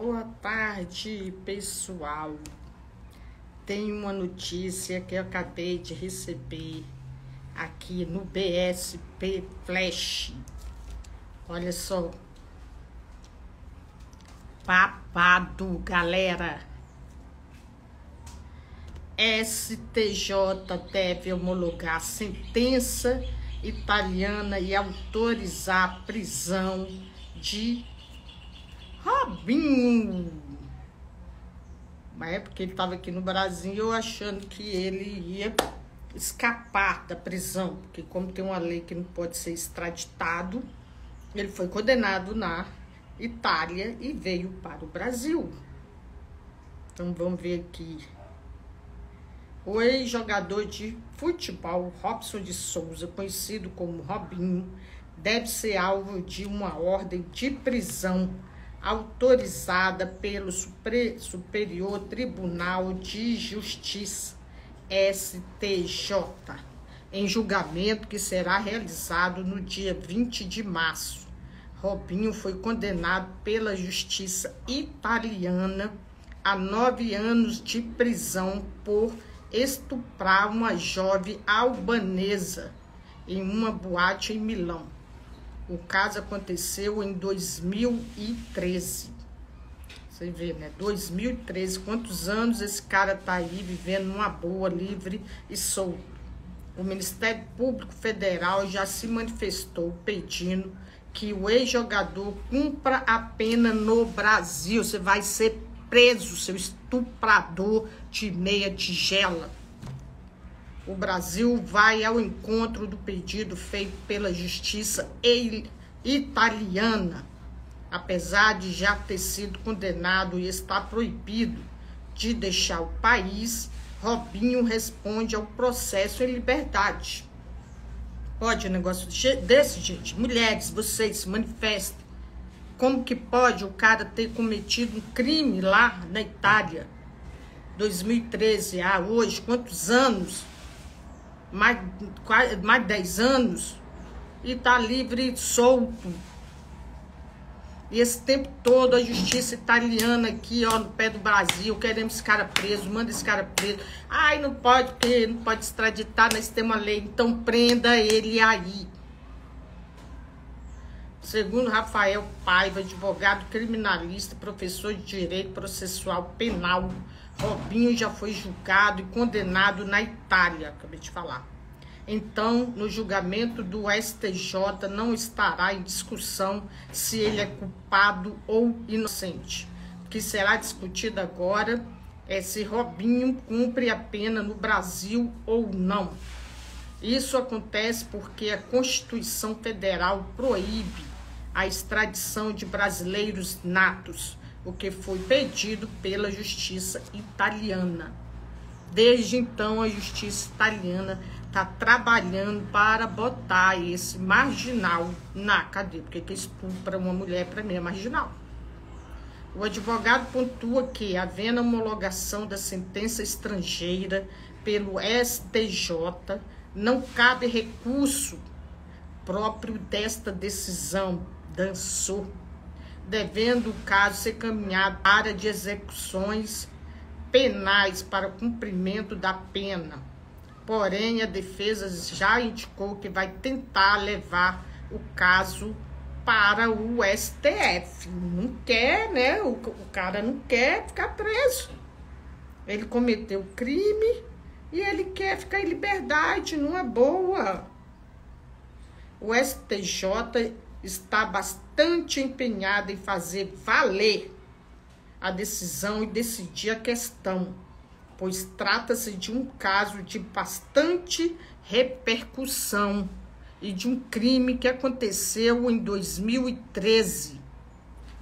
Boa tarde, pessoal. Tem uma notícia que eu acabei de receber aqui no BSP Flash. Olha só. Babado, galera. STJ deve homologar sentença italiana e autorizar a prisão de Robinho. Mas é porque ele estava aqui no Brasil, eu achando que ele ia escapar da prisão, porque como tem uma lei que não pode ser extraditado, ele foi condenado na Itália e veio para o Brasil. Então vamos ver aqui. O ex-jogador de futebol Robson de Souza, conhecido como Robinho, deve ser alvo de uma ordem de prisão autorizada pelo Superior Tribunal de Justiça, STJ, em julgamento que será realizado no dia 20 de março. Robinho foi condenado pela Justiça italiana a 9 anos de prisão por estuprar uma jovem albanesa em uma boate em Milão. O caso aconteceu em 2013. Você vê, né? 2013. Quantos anos esse cara tá aí vivendo numa boa, livre e solto? O Ministério Público Federal já se manifestou pedindo que o ex-jogador cumpra a pena no Brasil. Você vai ser preso, seu estuprador de meia tigela. O Brasil vai ao encontro do pedido feito pela justiça italiana. Apesar de já ter sido condenado e estar proibido de deixar o país, Robinho responde ao processo em liberdade. Pode um negócio desse, gente? Mulheres, vocês se manifestem. Como que pode o cara ter cometido um crime lá na Itália? 2013, hoje, quantos anos? Mais de 10 anos. E tá livre e solto. E esse tempo todo a justiça italiana aqui, ó, no pé do Brasil, querendo esse cara preso, manda esse cara preso. Ai, não pode, porque não pode extraditar, nós temos uma lei, então prenda ele aí. Segundo Rafael Paiva, advogado criminalista, professor de Direito Processual Penal, Robinho já foi julgado e condenado na Itália, acabei de falar. Então, no julgamento do STJ, não estará em discussão se ele é culpado ou inocente. O que será discutido agora é se Robinho cumpre a pena no Brasil ou não. Isso acontece porque a Constituição Federal proíbe a extradição de brasileiros natos, o que foi pedido pela justiça italiana. Desde então, a justiça italiana está trabalhando para botar esse marginal na cadeia, porque que estupra uma mulher, para mim, é marginal. O advogado pontua que, havendo homologação da sentença estrangeira pelo STJ, não cabe recurso próprio desta decisão, devendo o caso ser caminhado para a área de execuções penais para cumprimento da pena. Porém, a defesa já indicou que vai tentar levar o caso para o STF. Não quer, né? O cara não quer ficar preso. Ele cometeu crime e ele quer ficar em liberdade, numa boa. O STJ está bastante empenhado em fazer valer a decisão e decidir a questão, pois trata-se de um caso de bastante repercussão e de um crime que aconteceu em 2013,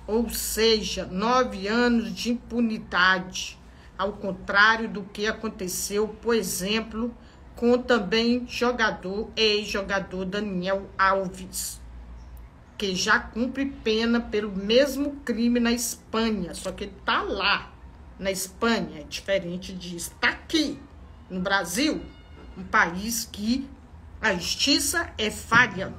ou seja, 9 anos de impunidade, ao contrário do que aconteceu, por exemplo, com também ex-jogador Daniel Alves, que já cumpre pena pelo mesmo crime na Espanha, só que ele tá lá na Espanha, é diferente de estar aqui no Brasil, um país que a justiça é falha.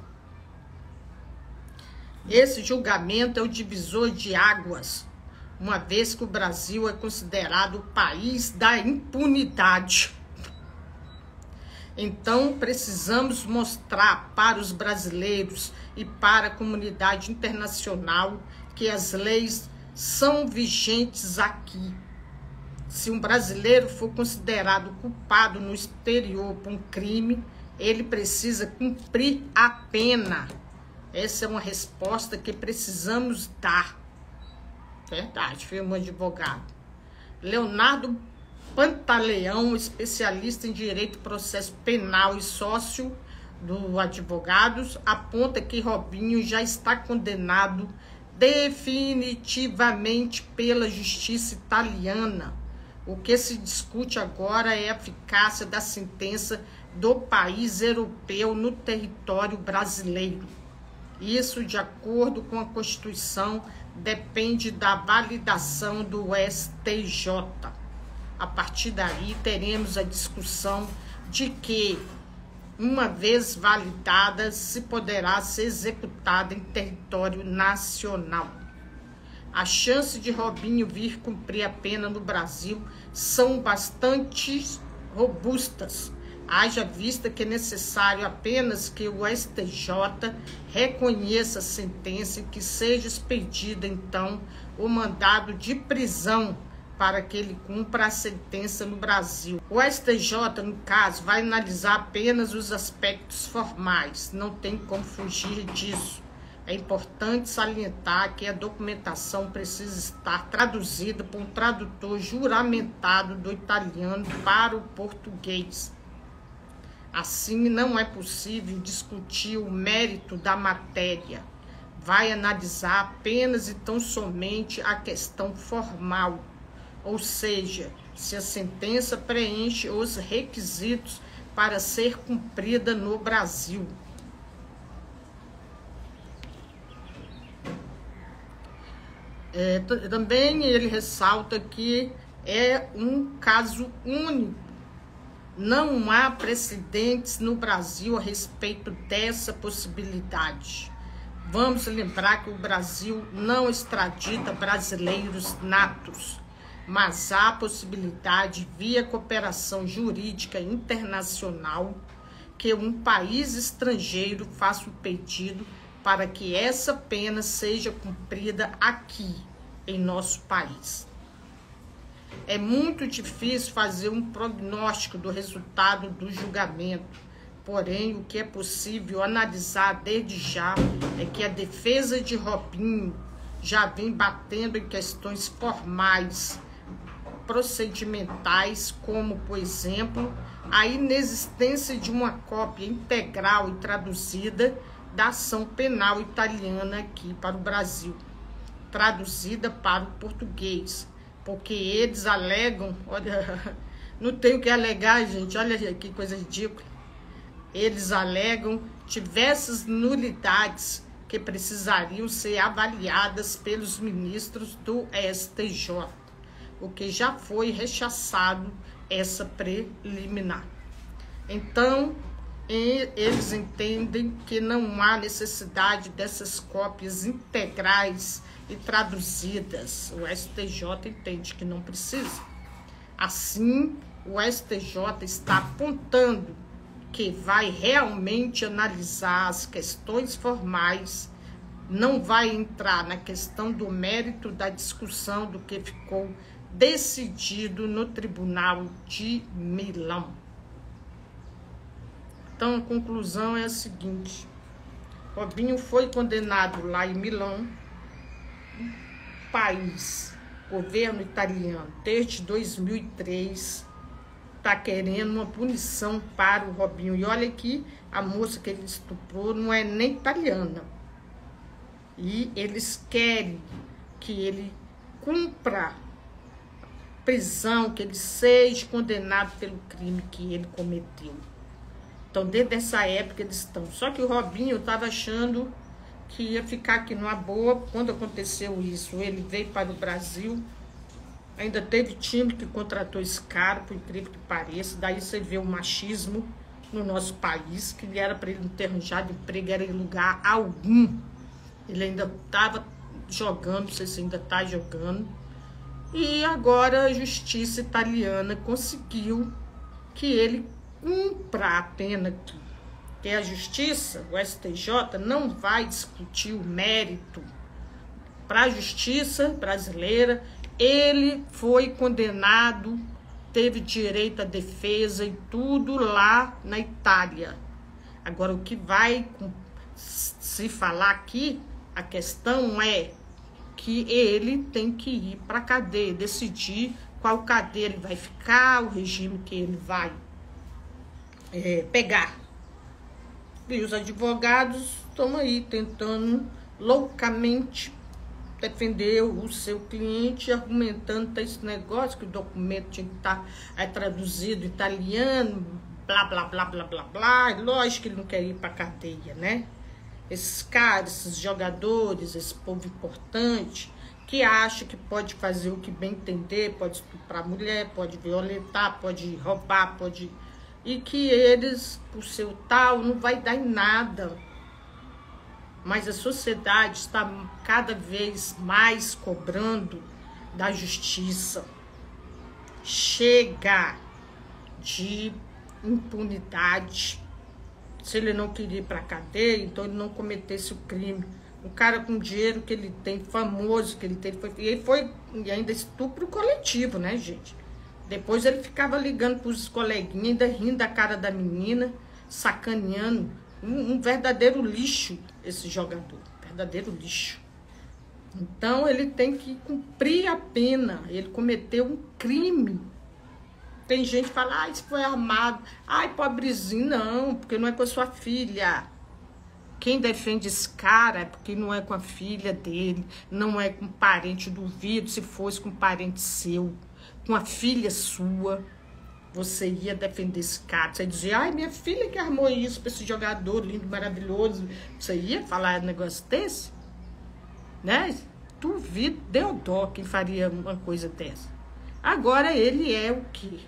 Esse julgamento é o divisor de águas uma vez que o Brasil é considerado o país da impunidade. Então, precisamos mostrar para os brasileiros e para a comunidade internacional que as leis são vigentes aqui. Se um brasileiro for considerado culpado no exterior por um crime, ele precisa cumprir a pena. Essa é uma resposta que precisamos dar. Verdade, afirma o advogado. Leonardo Pantaleão, especialista em direito, processo penal e sócio do Advogados, aponta que Robinho já está condenado definitivamente pela justiça italiana. O que se discute agora é a eficácia da sentença do país europeu no território brasileiro. Isso, de acordo com a Constituição, depende da validação do STJ. A partir daí, teremos a discussão de que, uma vez validada, se poderá ser executada em território nacional. As chances de Robinho vir cumprir a pena no Brasil são bastante robustas. Haja vista que é necessário apenas que o STJ reconheça a sentença e que seja expedido, então, o mandado de prisão para que ele cumpra a sentença no Brasil. O STJ, no caso, vai analisar apenas os aspectos formais, não tem como fugir disso. É importante salientar que a documentação precisa estar traduzida por um tradutor juramentado do italiano para o português. Assim, não é possível discutir o mérito da matéria. Vai analisar apenas e tão somente a questão formal, ou seja, se a sentença preenche os requisitos para ser cumprida no Brasil. Também ele ressalta que é um caso único. Não há precedentes no Brasil a respeito dessa possibilidade. Vamos lembrar que o Brasil não extradita brasileiros natos, mas há possibilidade, via cooperação jurídica internacional, que um país estrangeiro faça um pedido para que essa pena seja cumprida aqui, em nosso país. É muito difícil fazer um prognóstico do resultado do julgamento, porém, o que é possível analisar desde já é que a defesa de Robinho já vem batendo em questões formais, procedimentais, como, por exemplo, a inexistência de uma cópia integral e traduzida da ação penal italiana aqui para o Brasil, traduzida para o português, porque eles alegam, olha, não tem o que alegar, gente, olha que coisa ridícula, eles alegam diversas nulidades que precisariam ser avaliadas pelos ministros do STJ, o que já foi rechaçado essa preliminar. Então, eles entendem que não há necessidade dessas cópias integrais e traduzidas. O STJ entende que não precisa. Assim, o STJ está apontando que vai realmente analisar as questões formais, não vai entrar na questão do mérito da discussão do que ficou decidido no Tribunal de Milão. Então, a conclusão é a seguinte: Robinho foi condenado lá em Milão, país, governo italiano, desde 2003, está querendo uma punição para o Robinho. E olha que a moça que ele estuprou não é nem italiana. E eles querem que ele cumpra prisão, que ele seja condenado pelo crime que ele cometeu. Então, desde essa época eles estão. Só que o Robinho estava achando que ia ficar aqui numa boa. Quando aconteceu isso, ele veio para o Brasil. Ainda teve time que contratou esse cara, por incrível que pareça. Daí você vê o machismo no nosso país, que ele era para ele não ter arranjado emprego, era em lugar algum. Ele ainda estava jogando, não sei se ainda está jogando. E agora a justiça italiana conseguiu que ele cumpra a pena, que a justiça, o STJ, não vai discutir o mérito. Para a justiça brasileira, ele foi condenado, teve direito à defesa e tudo lá na Itália. Agora, o que vai se falar aqui, a questão é que ele tem que ir para a cadeia, decidir qual cadeia ele vai ficar, o regime que ele vai pegar. E os advogados estão aí tentando loucamente defender o seu cliente, argumentando esse negócio, que o documento tinha que estar traduzido em italiano, blá, blá, blá, blá, blá, blá. E lógico que ele não quer ir para a cadeia, né? Esses caras, esses jogadores, esse povo importante, que acha que pode fazer o que bem entender, pode estuprar a mulher, pode violentar, pode roubar, pode... E que eles, por seu tal, não vai dar em nada. Mas a sociedade está cada vez mais cobrando da justiça. Chega de impunidade. Se ele não queria ir para a cadeia, então ele não cometesse o crime. Um cara com dinheiro que ele tem, famoso que ele tem, e ainda estupro coletivo, né, gente? Depois ele ficava ligando para os coleguinhas, ainda rindo da cara da menina, sacaneando. Um verdadeiro lixo, esse jogador. Verdadeiro lixo. Então ele tem que cumprir a pena. Ele cometeu um crime. Tem gente que fala, isso foi armado. Ai, pobrezinho, não, porque não é com a sua filha. Quem defende esse cara é porque não é com a filha dele, não é com parente, duvido, se fosse com parente seu, com a filha sua, você ia defender esse cara. Você ia dizer, ai, minha filha que armou isso para esse jogador lindo, maravilhoso. Você ia falar um negócio desse? Né? Duvido, deu dó que ele faria uma coisa dessa. Agora ele é o quê?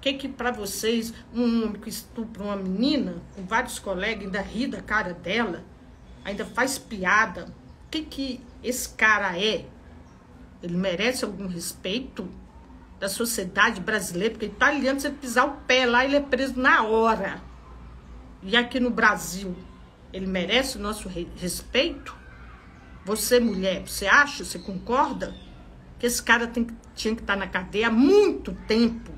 Que para vocês, um homem que estupra uma menina, com vários colegas, ainda ri da cara dela, ainda faz piada, o que esse cara é? Ele merece algum respeito da sociedade brasileira? Porque italiano, se ele pisar o pé lá, ele é preso na hora. E aqui no Brasil, ele merece o nosso respeito? Você, mulher, você acha, você concorda que esse cara tinha que estar na cadeia há muito tempo?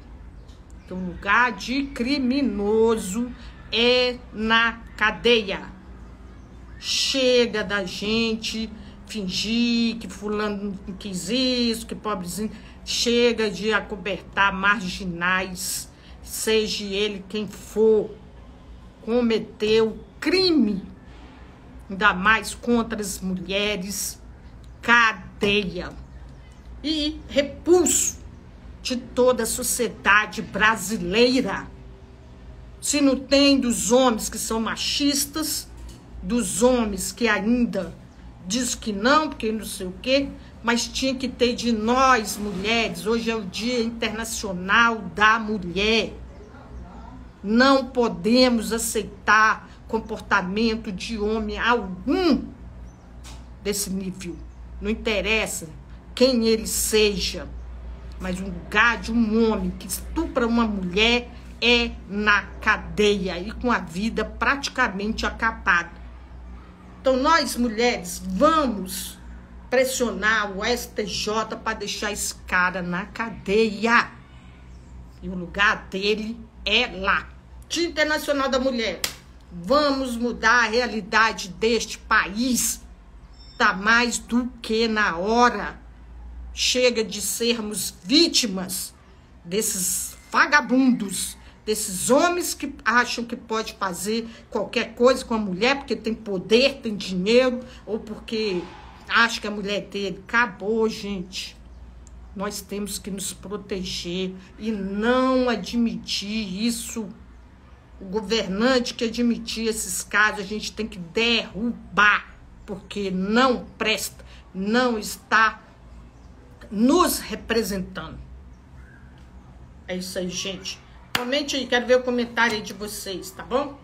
Que o lugar de criminoso é na cadeia. Chega da gente fingir que fulano não quis isso, que pobrezinho. Chega de acobertar marginais, seja ele quem for, cometeu crime, ainda mais contra as mulheres, cadeia. E repulso de toda a sociedade brasileira. Se não tem dos homens que são machistas, dos homens que ainda diz que não, porque não sei o quê, mas tinha que ter de nós, mulheres. Hoje é o Dia Internacional da Mulher. Não podemos aceitar comportamento de homem algum desse nível. Não interessa quem ele seja, mas o lugar de um homem que estupra uma mulher é na cadeia e com a vida praticamente acabada. Então nós, mulheres, vamos pressionar o STJ para deixar esse cara na cadeia. E o lugar dele é lá. Dia Internacional da Mulher. Vamos mudar a realidade deste país. Tá mais do que na hora. Chega de sermos vítimas desses vagabundos, desses homens que acham que pode fazer qualquer coisa com a mulher porque tem poder, tem dinheiro, ou porque acha que a mulher dele. Acabou, gente. Nós temos que nos proteger e não admitir isso. O governante que admitir esses casos, a gente tem que derrubar, porque não presta, não está nos representando. É isso aí, gente. Comente aí, quero ver o comentário aí de vocês, tá bom?